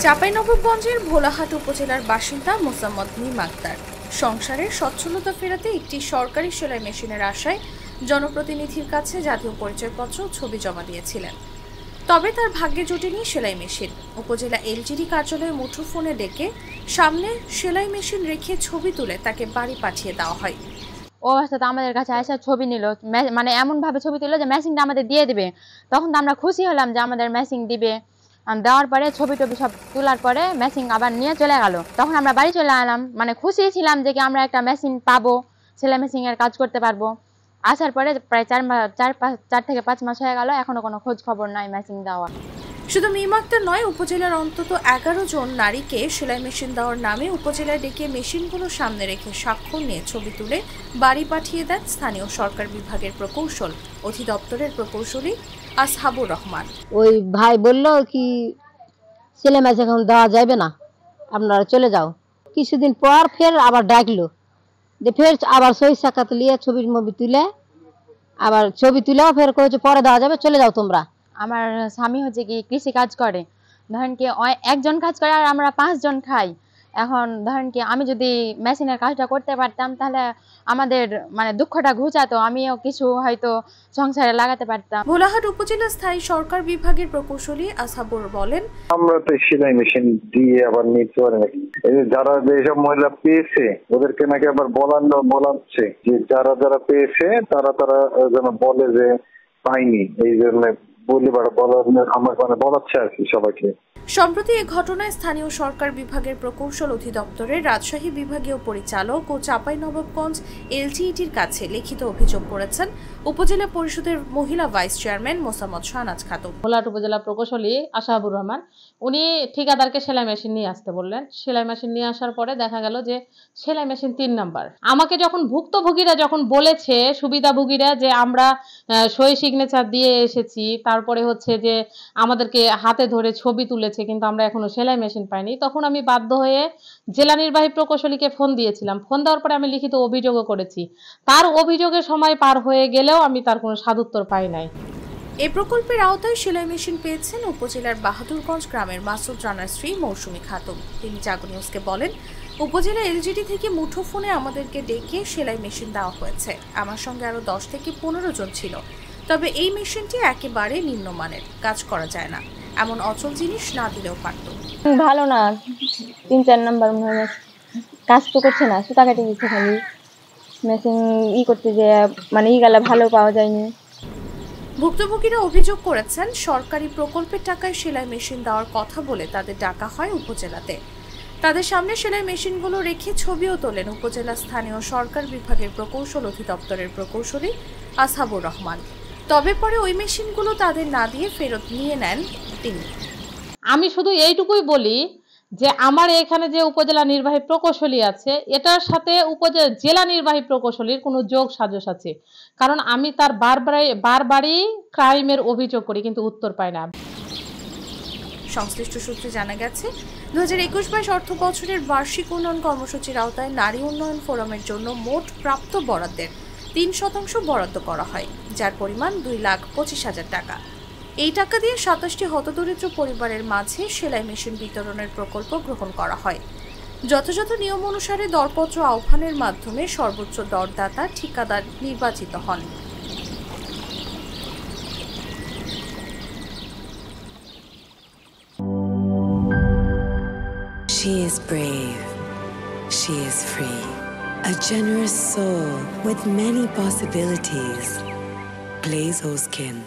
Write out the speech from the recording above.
চাঁপাইনবাবগঞ্জের ভোলাহাট উপজেলার বাসিন্দা মোসাম্মদ মিম আক্তার সংসারের সচ্ছলতা ফেরাতে একটি সরকারি সেলাই মেশিনের আশায় জনপ্রতিনিধির কাছে জাতীয় পরিচয়পত্র ও ছবি জমা দিয়েছিলেন। তবে তার ভাগ্যে জোটেনি সেলাই মেশিন। উপজেলা এলজিডি কার্যালয়ে মুঠোফোনে ডেকে সামনে সেলাই মেশিন রেখে ছবি তুলে তাকে বাড়ি পাঠিয়ে দেওয়া হয়। ও অবস্থাতে আমাদের কাছে এসে ছবি নিল, মানে এমন ভাবে ছবি তুললো যে মেশিনটা আমাদের দিয়ে দিবে। তখন তো আমরা খুশি হলাম যে আমাদের মেশিন দিবে। দেওয়ার পরে ছবি টবি সব তোলার পরে মেশিন আবার নিয়ে চলে গেল। তখন আমরা বাড়ি চলে এলাম, মানে খুশি ছিলাম যে কি আমরা একটা মেশিন পাবো, সেলাই মেশিনের কাজ করতে পারবো। আসার পরে প্রায় 4 থেকে 5 মাস হয়ে গেল, এখনো কোনো খোঁজ খবর নাই মেশিন দেওয়া। শুধু মিম আক্তার নয়, উপজেলার অন্তত 11 জন নারীকে সেলাই মেশিন দেওয়ার নামে উপজেলায় ডেকে মেশিনগুলো সামনে রেখে স্বাক্ষর নিয়ে ছবি তুলে বাড়ি পাঠিয়ে দেন স্থানীয় সরকার বিভাগের প্রকৌশল অধিদপ্তরের প্রকৌশলী আসহাবুর রহমান। ওই ভাই বলল কি সেলাই মেশিন এখন দেওয়া যাবে না, আপনারা চলে যাও। কিছুদিন পর ফের আবার ডাকলো যে ফের আবার সই সাক্ষাৎ নিয়ে ছবি তুলে আবার ছবি তুলেও ফের কয়েছে পরে দেওয়া যাবে, চলে যাও তোমরা। আমার স্বামী হচ্ছে কি কৃষি কাজ করে, ধরেন কি একজন কাজ করে আর আমরা 5 জন খাই। এখন ধরেন কি আমি যদি মেশিনের কাজটা করতে পারতাম তাহলে আমাদের মানে দুঃখটা ঘুচাতো, আমিও কিছু হয়তো সংসারে লাগাতে পারতাম। ভোলাহাট উপজেলা স্থায়ী সরকার বিভাগের প্রকৌশলী আসহাবুর বলেন, আমরা তো সেলাই মেশিন দিয়ে আবার নিতে পারি নাকি, যারা যেসব মহিলা পেয়েছে ওদেরকে নাকি আবার বলাচ্ছে যে যারা যারা পেয়েছে তারা যেন বলে যে পাইনি, এই জন্য বলাচ্ছে আর কি সবাইকে। সম্প্রতি এ ঘটনায় স্থানীয় সরকার বিভাগের প্রকৌশল অধিদপ্তরের রাজশাহী বিভাগীয় পরিচালক ও চাঁপাইনবাবগঞ্জ এলজিইডির কাছে লিখিত অভিযোগ করেছেন উপজেলা পরিষদের মহিলা ভাইস চেয়ারম্যান মোসাম্মদ শাহনাজ খাতুন। ভোলাহাট উপজেলা প্রকৌশলী আসহাবুর রহমান উনি ঠিকাদারকে সেলাই মেশিন নিয়ে আসতে বললেন। সেলাই মেশিন নিয়ে আসার পরে দেখা গেল যে সেলাই মেশিন 3 নাম্বার। আমাকে যখন ভুক্তভোগীরা যখন বলেছে, সুবিধাভোগীরা, যে আমরা সই সিগনেচার দিয়ে এসেছি, তারপরে হচ্ছে যে আমাদেরকে হাতে ধরে ছবি তুলেছে, কিন্তু আমরা এখনো সেলাই মেশিন পাইনি, তখন আমি বাধ্য হয়ে জেলা নির্বাহী প্রকৌশলীকে ফোন দিয়েছিলাম। ফোন দেওয়ার পরে আমি লিখিত অভিযোগও করেছি। তার অভিযোগের সময় পার হয়ে গেলেও আমি তার কোনো সাদুত্তর পাই নাই। এই প্রকল্পের আওতায় সেলাই মেশিন পেয়েছেন উপজেলার বাহাদুরগঞ্জ গ্রামের মাসুদ রানার স্ত্রী মৌসুমী খাতুন। তিনি জাগো নিউজকে বলেন, উপজেলা এলজিডি থেকে মুঠোফোনে আমাদেরকে ডেকে সেলাই মেশিন দেওয়া হয়েছে। আমার সঙ্গে আরো 10 থেকে 15 জন ছিল। তবে এই মেশিনটি একেবারে নিম্নমানের, কাজ করা যায় না, এমন অচল জিনিস না দিলেও পারত। ভালো না, 3-4 নাম্বার কাজ তো করছে না, সুতাকাটি দিচ্ছে খালি। মেশিন করতে যে মানে গেলে ভালো পাওয়া যায়নি। ভুক্তভোগীরা অভিযোগ করেছেন, সরকারি প্রকল্পের টাকায় সেলাই মেশিন দেওয়ার কথা বলে তাদের ডাকা হয় উপজেলাতে। তাদের সামনে সেলাই মেশিনগুলো রেখে ছবিও তোলেন উপজেলা স্থানীয় সরকার বিভাগের প্রকৌশল অধিদপ্তরের প্রকৌশলী আসহাবুর রহমান। তবে পরে ওই মেশিনগুলো তাদের না দিয়ে ফেরত নিয়ে নেন তিনি। আমি শুধু এইটুকুই বলি যে আমার এখানে যে উপজেলা নির্বাহী প্রকৌশলী আছে, এটার সাথে জেলা নির্বাহী প্রকৌশলীর কোনো যোগ সাজস আছে। কারণ আমি তার বারবারই ক্রাইমের অভিযোগ করি, কিন্তু উত্তর পাই না। সংশ্লিষ্ট সূত্রে জানা গেছে, 2021-22 অর্থ বছরের বার্ষিক উন্নয়ন কর্মসূচির আওতায় নারী উন্নয়ন ফোরামের জন্য মোট প্রাপ্ত বরাদ্দের 3% বরাদ্দ করা হয়, যার পরিমাণ 2,25,000 টাকা। এই টাকা দিয়ে 27টি হতদরিদ্র পরিবারের মাঝে সেলাই মেশিন বিতরণের প্রকল্প গ্রহণ করা হয়। যথাযথ নিয়ম অনুসারে দরপত্র আহ্বানের মাধ্যমে সর্বোচ্চ দরদাতা ঠিকাদার নির্বাচিত হন। She is brave. She is free. A generous soul with many possibilities. Glaze Skin.